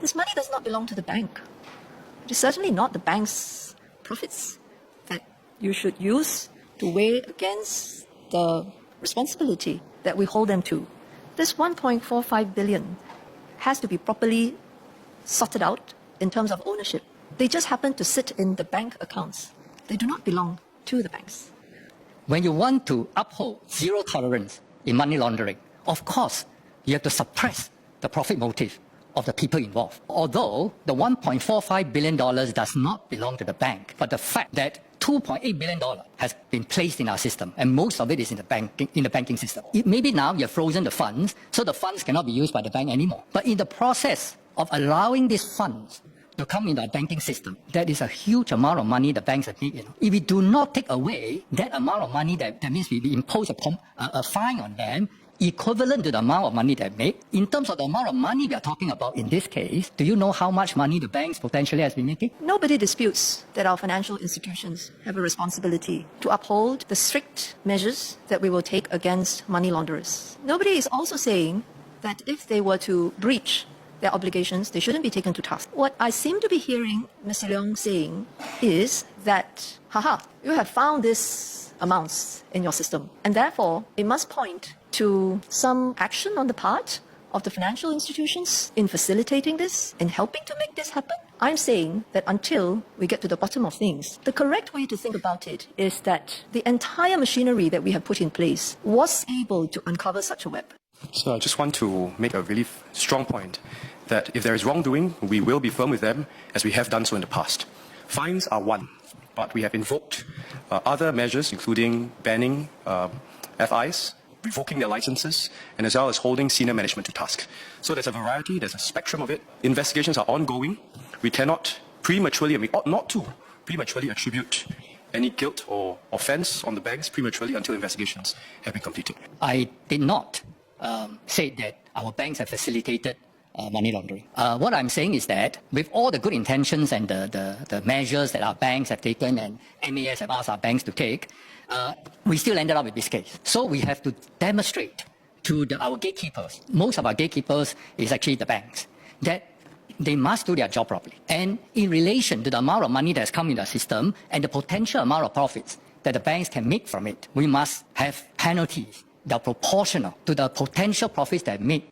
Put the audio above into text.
This money does not belong to the bank. It is certainly not the bank's profits that you should use to weigh against the responsibility that we hold them to. This 1.45 billion has to be properly sorted out in terms of ownership. They just happen to sit in the bank accounts. They do not belong to the banks. When you want to uphold zero tolerance in money laundering, of course, you have to suppress the profit motive of the people involved. Although the $1.45 billion does not belong to the bank, but the fact that $2.8 billion has been placed in our system, and most of it is in the banking system. Maybe now you have frozen the funds, so the funds cannot be used by the bank anymore. But in the process of allowing these funds to come into our banking system, that is a huge amount of money the banks have made. If we do not take away that amount of money, that means we impose a fine on them equivalent to the amount of money they make. In terms of the amount of money we are talking about in this case, do you know how much money the banks potentially has been making? Nobody disputes that our financial institutions have a responsibility to uphold the strict measures that we will take against money launderers. Nobody is also saying that if they were to breach their obligations, they shouldn't be taken to task. What I seem to be hearing Mr. Leong saying is that, you have found these amounts in your system, and therefore it must point to some action on the part of the financial institutions in facilitating this, in helping to make this happen. I'm saying that until we get to the bottom of things, the correct way to think about it is that the entire machinery that we have put in place was able to uncover such a web. So I just want to make a really strong point that if there is wrongdoing, we will be firm with them as we have done so in the past. Fines are one, but we have invoked other measures, including banning FIs, revoking their licenses, and as well as holding senior management to task. So there's a variety, there's a spectrum of it. Investigations are ongoing. We cannot prematurely, and we ought not to prematurely attribute any guilt or offense on the banks prematurely until investigations have been completed. I did not say that our banks have facilitated money laundering. What I'm saying is that with all the good intentions and the measures that our banks have taken and MAS have asked our banks to take, we still ended up with this case. So we have to demonstrate to our gatekeepers, most of our gatekeepers is actually the banks, that they must do their job properly. And in relation to the amount of money that's come in the system and the potential amount of profits that the banks can make from it, we must have penalties that are proportional to the potential profits they make